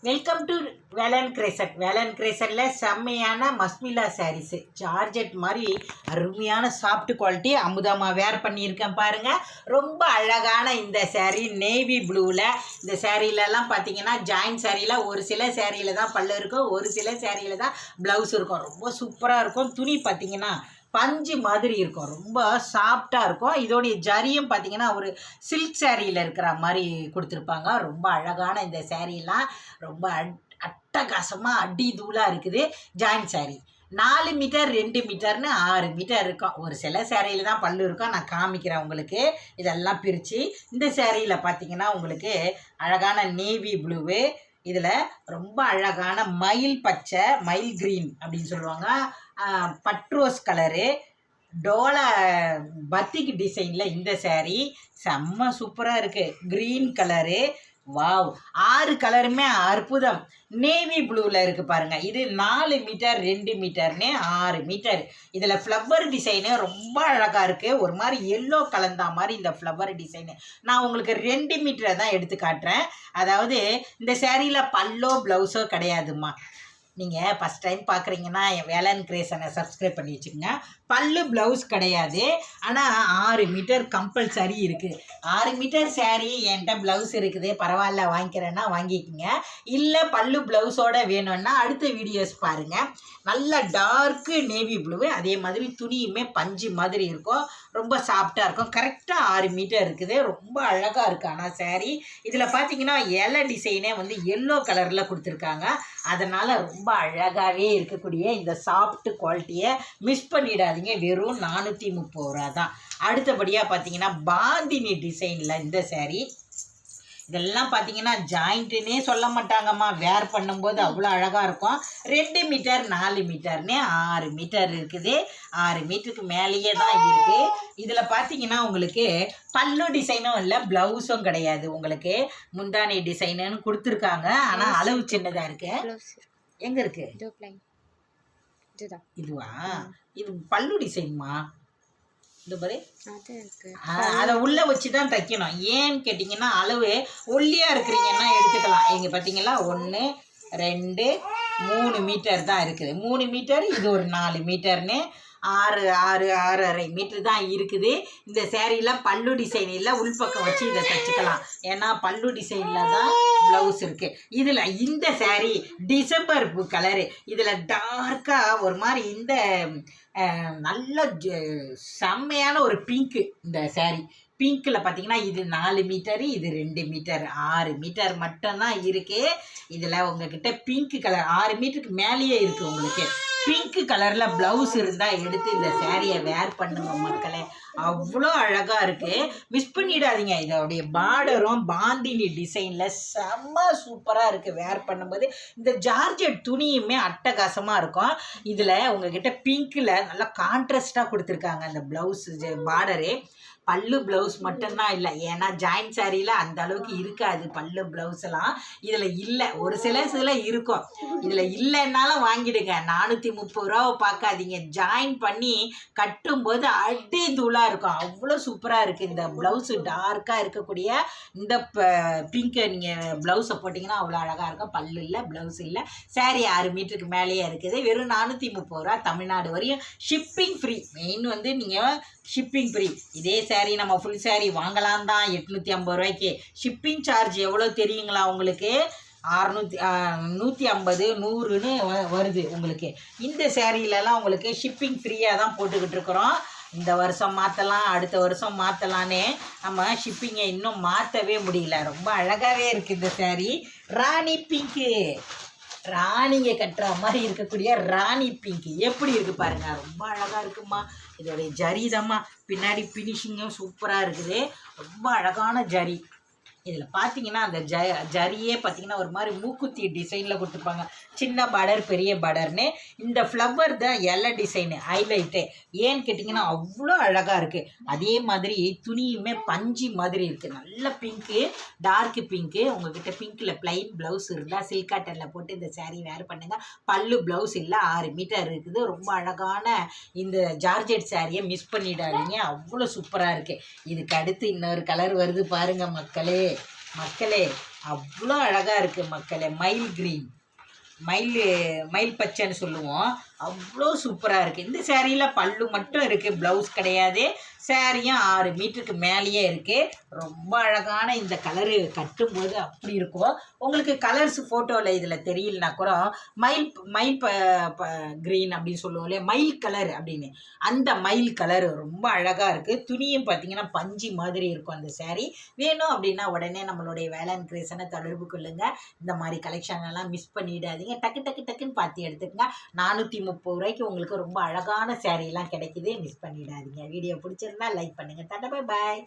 Welcome to Velan கிரேசன். வேலன் கிரேசனில் செம்மையான மஸ்மிலா சாரீஸு, ஜார்ஜெட் மாதிரி அருமையான சாஃப்ட் குவாலிட்டி அமுதமாக வேர் பண்ணியிருக்கேன் பாருங்கள். ரொம்ப அழகான இந்த சேரீ நேவி ப்ளூவில். இந்த சேரீலலாம் பார்த்தீங்கன்னா ஜாயின்ட் சேரீயில் ஒரு சில சேரீயில் தான் பல்லு இருக்கும், ஒரு சில சேரீயில் தான் ப்ளவுஸ் இருக்கும். ரொம்ப சூப்பராக இருக்கும். துணி பார்த்தீங்கன்னா பஞ்சு மாதிரி இருக்கும், ரொம்ப சாஃப்டாக இருக்கும். இதோடைய ஜரியும் பார்த்தீங்கன்னா ஒரு சில்க் சேரீயில் இருக்கிற மாதிரி கொடுத்துருப்பாங்க. ரொம்ப அழகான இந்த சேரீலாம் ரொம்ப அட்டகாசமாக அடி தூளாக இருக்குது. ஜாயின்ட் சேரீ 4 மீட்டர் 2 மீட்டர்னு 6 மீட்டர் இருக்கும். ஒரு சில சேரீயில் தான் பல்லு இருக்கும், நான் காமிக்கிறேன் உங்களுக்கு. இதெல்லாம் பிரித்து இந்த சேரீயில் பார்த்தீங்கன்னா உங்களுக்கு அழகான நேவி ப்ளூவு, இதில் ரொம்ப அழகான மயில் பச்சை, மயில் க்ரீன் அப்படின்னு சொல்லுவாங்க, பட்ரோஸ் கலரு, டோலா பத்திக் டிசைனில் இந்த சேரீ செம்ம சூப்பராக இருக்குது. க்ரீன் கலரு, வாவ், 6 கலருமே அற்புதம். நேவி ப்ளூவில் இருக்குது பாருங்கள். இது 4 மீட்டர் 2 மீட்டர்னு 6 மீட்டர். இதில் ஃப்ளவர் டிசைனு ரொம்ப அழகாக இருக்குது. ஒரு மாதிரி எல்லோ கலந்தா மாதிரி இந்த ஃப்ளவர் டிசைனு. நான் உங்களுக்கு 2 மீட்டரை தான் எடுத்து காட்டுறேன். அதாவது இந்த சேரீயில் பல்லோ ப்ளவுஸோ கிடையாதுமா. நீங்கள் ஃபஸ்ட் டைம் பார்க்குறீங்கன்னா என் வேலன் கிரேசனை சப்ஸ்கிரைப் பண்ணி வச்சுக்கோங்க. பல்லு ப்ளவுஸ் கிடையாது, ஆனால் 6 மீட்டர் கம்பல்சரி இருக்குது. 6 மீட்டர் சேரீ என்கிட்ட ப்ளவுஸ் இருக்குது, பரவாயில்ல வாங்கிக்கிறேன்னா வாங்கிக்கோங்க. இல்லை பல்லு ப்ளவுஸோடு வேணும்னா அடுத்த வீடியோஸ் பாருங்கள். நல்ல டார்க்கு நேவி ப்ளூ, அதே மாதிரி துணியுமே பஞ்சு மாதிரி இருக்கும், ரொம்ப சாஃப்டாக இருக்கும். கரெக்டாக 6 மீட்டர் இருக்குது. ரொம்ப அழகாக இருக்குது. ஆனால் சேரீ இதில் பார்த்தீங்கன்னா இலை டிசைனே வந்து எல்லோ கலரில் கொடுத்துருக்காங்க. அதனால் ரொம்ப அழகாகவே இருக்கக்கூடிய இந்த சாஃப்ட் குவாலிட்டியை மிஸ் பண்ணிடாதீங்க. வெறும் 430 ரூபா தான். அடுத்தபடியாக பார்த்தீங்கன்னா பாந்தினி டிசைனில் இந்த சேரீ. இதெல்லாம் பார்த்தீங்கன்னா ஜாயிண்ட்டுன்னே சொல்ல மாட்டாங்கம்மா, வேர் பண்ணும்போது அவ்வளோ அழகாக இருக்கும். 2 மீட்டர் 4 மீட்டர்னு 6 மீட்டர் இருக்குது. 6 மீட்டருக்கு மேலேயே தான் இருக்குது. இதில் பார்த்தீங்கன்னா உங்களுக்கு பல்லு டிசைனும் இல்லை, ப்ளவுஸும் கிடையாது. உங்களுக்கு முந்தானி டிசைனுன்னு கொடுத்துருக்காங்க, ஆனால் அளவு சின்னதாக இருக்குது. எங்கே இருக்குது? இதுவா? இது பல்லு டிசைன்மா. இந்த பாரு, அதை உள்ளே வச்சு தான் தைக்கணும். ஏன்னு கேட்டிங்கன்னா அளவு ஒல்லியாக இருக்கிறீங்கன்னா எடுத்துக்கலாம். எங்கே பார்த்தீங்களா 1 2 3 மீட்டர் தான் இருக்குது. 3 மீட்டர், இது ஒரு 4 மீட்டர்னு 6.5 மீட்டர் தான் இருக்குது. இந்த சேரீலாம் பல்லு டிசைன் இல்லை, உள்பக்கம் வச்சு இதை தைச்சிக்கலாம். ஏன்னா பல்லு டிசைனில் தான் ப்ளவுஸ் இருக்குது. இதில் இந்த சேரீ டிசம்பர் கலரு, இதில் டார்க்காக ஒரு மாதிரி இந்த நல்ல செம்மையான ஒரு பிங்க்கு. இந்த சேரீ பிங்க்கில் பார்த்தீங்கன்னா இது 4 மீட்டரு, இது 2 மீட்டர், 6 மீட்டர் மட்டும்தான் இருக்குது. இதில் உங்ககிட்ட பிங்க் கலர் 6 மீட்டருக்கு மேலேயே இருக்குது. உங்களுக்கு பிங்க் கலரில் ப்ளவுஸ் இருந்தால் எடுத்து இந்த சேரீயை வேர் பண்ணுங்க மக்களே, அவ்வளோ அழகாக இருக்குது. மிஸ் பண்ணிடாதீங்க. இதோடைய பார்டரும் பாந்தினி டிசைனில் செம்ம சூப்பராக இருக்குது. வேர் பண்ணும்போது இந்த ஜார்ஜெட் துணியுமே அட்டகாசமாக இருக்கும். இதில் உங்ககிட்ட பிங்க்கில் நல்லா கான்ட்ராஸ்டாக கொடுத்துருக்காங்க அந்த ப்ளவுஸு பார்டரு. பல்லு ப்ளவுஸ் மட்டும்தான் இல்லை, ஏன்னா ஜாயின்ட் சேரீயில் அந்த அளவுக்கு இருக்காது பல்லு ப்ளவுஸ்லாம். இதில் இல்லை, ஒரு சில இருக்கும். இதில் இல்லைன்னாலும் வாங்கிடுங்க. 430 ரூபாவை பார்க்காதீங்க. ஜாயின் பண்ணி கட்டும்போது அடி தூளாக இருக்கும், அவ்வளோ சூப்பராக இருக்குது. இந்த ப்ளவுஸு டார்க்காக இருக்கக்கூடிய இந்த பிங்க்கை நீங்கள் ப்ளவுஸை போட்டிங்கன்னா அவ்வளோ அழகாக இருக்கும். பல்லு இல்லை, ப்ளவுஸ் இல்லை. சேரீ 6 மீட்டருக்கு மேலேயே இருக்குது. வெறும் 430 ரூபா. தமிழ்நாடு வரையும் ஷிப்பிங் ஃப்ரீ. மெயின் வந்து நீங்கள் ஷிப்பிங் ஃப்ரீ. இதே சேரீ நம்ம ஃபுல் சேரீ வாங்கலாம் தான் 850 ரூபாய்க்கு. ஷிப்பிங் சார்ஜ் எவ்வளோ தெரியுங்களா உங்களுக்கு? 150 100ன்னு வருது உங்களுக்கு. இந்த சேரீலலாம் உங்களுக்கு ஷிப்பிங் ஃப்ரீயாக தான் போட்டுக்கிட்டு இருக்கிறோம். இந்த வருஷம் மாற்றலாம், அடுத்த வருஷம் மாற்றலான்னு நம்ம ஷிப்பிங்கை இன்னும் மாற்றவே முடியல. ரொம்ப அழகாகவே இருக்குது இந்த சேரீ. ராணி பிங்க்கு, ராணிங்க கட்டுற மாதிரி இருக்கக்கூடிய ராணி பிங்க் எப்படி இருக்குது பாருங்கள், ரொம்ப அழகாக இருக்குமா. இதோடைய ஜரிதம்மா பின்னாடி ஃபினிஷிங்கும் சூப்பராக இருக்குது. ரொம்ப அழகான ஜரி. இதில் பார்த்தீங்கன்னா அந்த ஜரியே பார்த்தீங்கன்னா ஒரு மாதிரி மூக்குத்தி டிசைனில் கொடுத்துருப்பாங்க. சின்ன பார்டர் பெரிய பார்டர்னு. இந்த ஃப்ளவர் தான் இலை டிசைனு ஹைலைட்டு. ஏன்னு கேட்டிங்கன்னா அவ்வளோ அழகாக இருக்குது. அதே மாதிரி துணியுமே பஞ்சு மாதிரி இருக்குது. நல்ல பிங்க்கு, டார்க்கு பிங்க்கு. உங்கள்கிட்ட பிங்க்கில் ப்ளைன் ப்ளவுஸ் இருந்தால் சில்க் காட்டனில் போட்டு இந்த சேரீ வேர் பண்ணுங்கள். பல்லு ப்ளவுஸ் இல்லை, 6 மீட்டர் இருக்குது. ரொம்ப அழகான இந்த ஜார்ஜெட் சேரீயை மிஸ் பண்ணிடாதீங்க, அவ்வளோ சூப்பராக இருக்குது. இதுக்கு அடுத்து இன்னொரு கலர் வருது பாருங்கள் மக்களே. அவ்வளோ அழகாக இருக்குது மக்களே. மயில் க்ரீன், மயில் மயில் பச்சைன்னு சொல்லுவோம். அவ்வளோ சூப்பராக இருக்குது. இந்த சேரீயில் பல்லு மட்டும் இருக்குது, ப்ளவுஸ் கிடையாது. சேரீயும் 6 மீட்டருக்கு மேலேயே இருக்குது. ரொம்ப அழகான இந்த கலரு கட்டும்போது அப்படி இருக்கும். உங்களுக்கு கலர்ஸ் ஃபோட்டோவில் இதில் தெரியலனா கூட மயில் மயில் க்ரீன் அப்படின்னு சொல்லுவோம் இல்லையா, மயில் கலர் அப்படின்னு, அந்த மயில் கலர் ரொம்ப அழகாக இருக்குது. துணியும் பார்த்திங்கன்னா பஞ்சு மாதிரி இருக்கும் அந்த சேரீ. வேணும் அப்படின்னா உடனே நம்மளுடைய வேலன் கிரியேஷனை தொடர்பு கொள்ளுங்கள். இந்த மாதிரி கலெக்ஷன் எல்லாம் மிஸ் பண்ணிடாதீங்க. டக்கு டக்கு டக்குன்னு பார்த்து எடுத்துக்கங்க. 430 ரூபாய்க்கு உங்களுக்கு ரொம்ப அழகான சேரீலாம் கிடைக்குது. மிஸ் பண்ணிடாதீங்க. வீடியோ பிடிச்சிருந்தா லைக் பண்ணுங்கள். Tata, bye bye.